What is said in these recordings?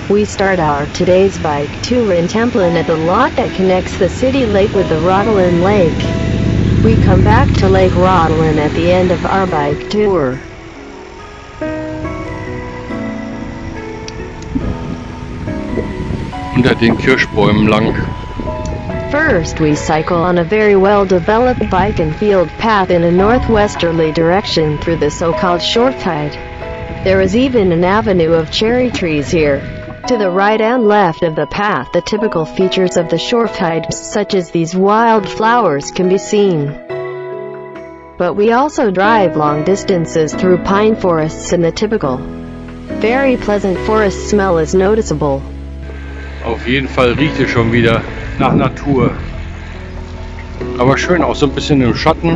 We start our today's bike tour in Templin at the lot that connects the city lake with the Rotterdam Lake. We come back to Lake Rotterdam at the end of our bike tour. Unter den Kirschbäumen lang. First, we cycle on a very well-developed bike and field path in a northwesterly direction through the so-called Schorfheide. There is even an avenue of cherry trees here. To the right and left of the path, the typical features of the Schorfheide, such as these wild flowers, can be seen. But we also drive long distances through pine forests and the typical, very pleasant forest smell is noticeable. Auf jeden Fall riecht es schon wieder nach Natur. Aber schön, auch so ein bisschen im Schatten.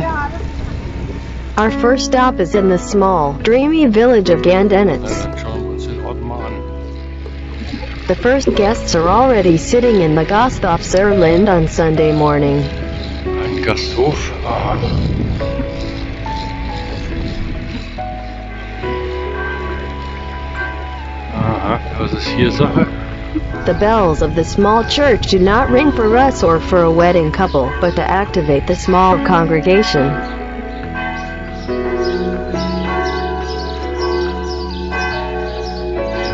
Our first stop is in the small, dreamy village of Gandenitz. Dann schauen wir uns den Ort mal an. The first guests are already sitting in the Gasthofserland on Sunday morning. Ein Gasthof. Aha. Aha, was ist hier Sache? The bells of the small church do not ring for us or for a wedding couple, but to activate the small congregation.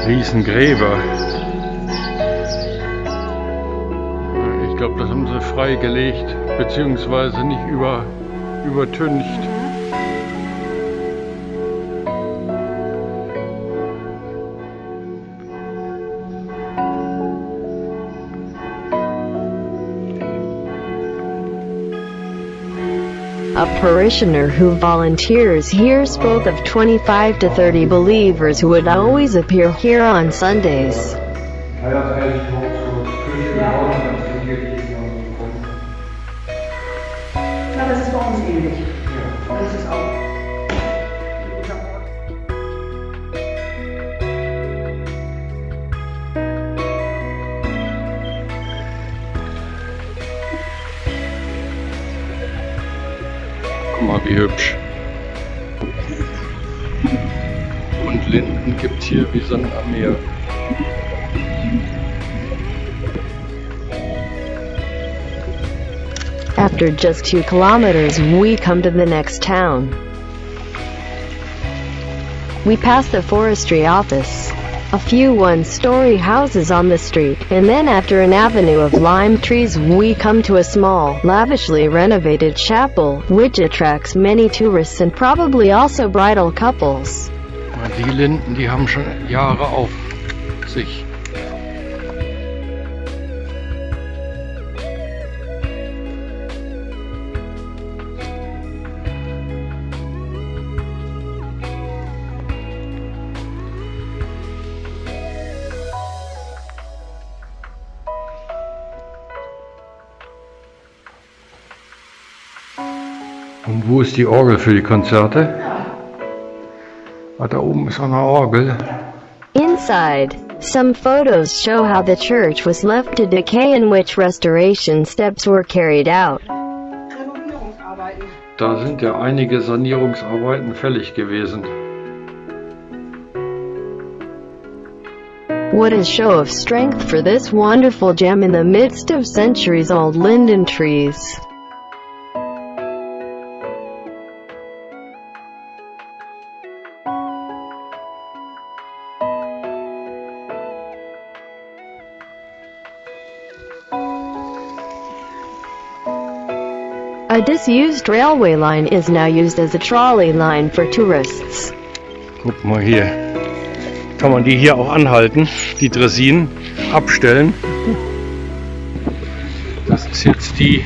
Riesengräber. Ich glaube, das haben sie freigelegt, beziehungsweise nicht übertüncht. A parishioner who volunteers here spoke of 25 to 30 believers who would always appear here on Sundays. Ja, das ist bei uns ähnlich. Das ist auch ein guter Ort. Guck mal, wie hübsch. Und Linden gibt's hier wie Sand am Meer. After just 2 kilometers, we come to the next town. We pass the forestry office, a few one-story houses on the street, and then after an avenue of lime trees we come to a small, lavishly renovated chapel, which attracts many tourists and probably also bridal couples. Die Linden, die haben schon Jahre auf sich. Und wo ist die Orgel für die Konzerte? Ah, da oben ist auch eine Orgel. Inside, some photos show how the church was left to decay in which restoration steps were carried out. Renovierungsarbeiten. Da sind ja einige Sanierungsarbeiten fällig gewesen. What a show of strength for this wonderful gem in the midst of centuries-old linden trees. A disused railway line is now used as a trolley line for tourists. Guck mal hier. Kann man die hier auch anhalten, die Draisinen abstellen. Das ist jetzt die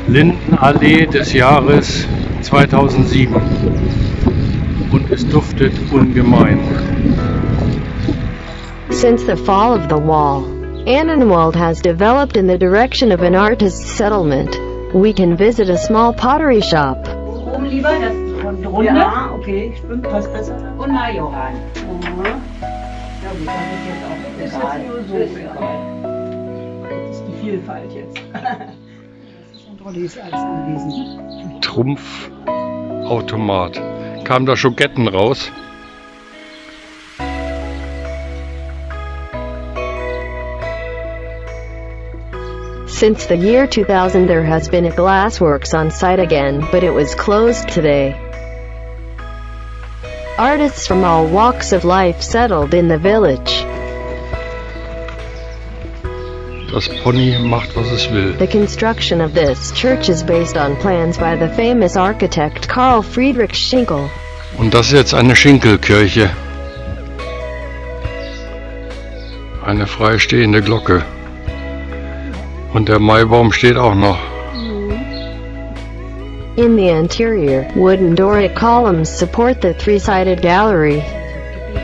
Lindenallee des Jahres 2007. Und es duftet ungemein. Since the fall of the wall, Annenwald has developed in the direction of an artist's settlement. We can visit a small pottery shop. Oben lieber, das von drunter. Ja, okay, stimmt, passt besser. Und na, Johann. Ja gut, das ist jetzt auch egal. Das ist egal. Das ist die Vielfalt jetzt. Das ist schon Trolleys als anwesend. Trumpfautomat. Kamen da Schoketten raus? Since the year 2000 there has been a glassworks on site again, but it was closed today. Artists from all walks of life settled in the village. Das Pony macht, was es will. The construction of this church is based on plans by the famous architect Karl Friedrich Schinkel. Und das ist jetzt eine Schinkelkirche. Eine freistehende Glocke. Und der Maibaum steht auch noch. In the interior, wooden Doric columns support the three-sided gallery.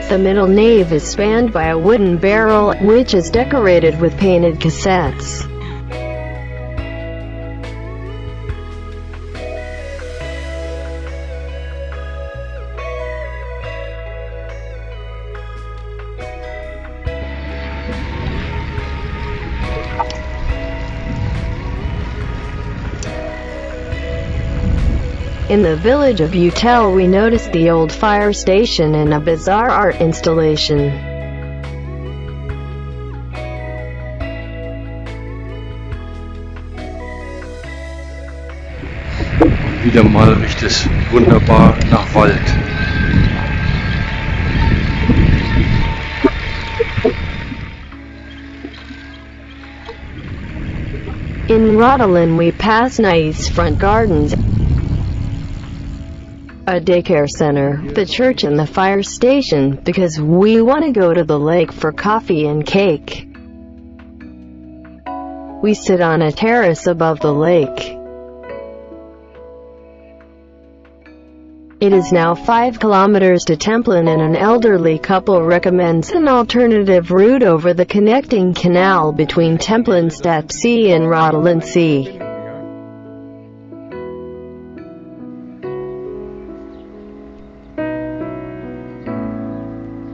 The middle nave is spanned by a wooden barrel, which is decorated with painted cassettes. In the village of Utel we noticed the old fire station and a bizarre art installation. Wieder mal riecht es wunderbar nach Wald. In Rotterdam we pass nice front gardens, a daycare center, the church and the fire station, because we want to go to the lake for coffee and cake. We sit on a terrace above the lake. It is now 5 kilometers to Templin and an elderly couple recommends an alternative route over the connecting canal between Templin Stadtsee and Rotterdam Sea.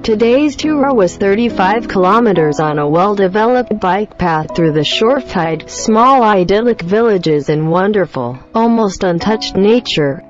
Today's tour was 35 kilometers on a well-developed bike path through the Schorfheide, small idyllic villages and wonderful, almost untouched nature.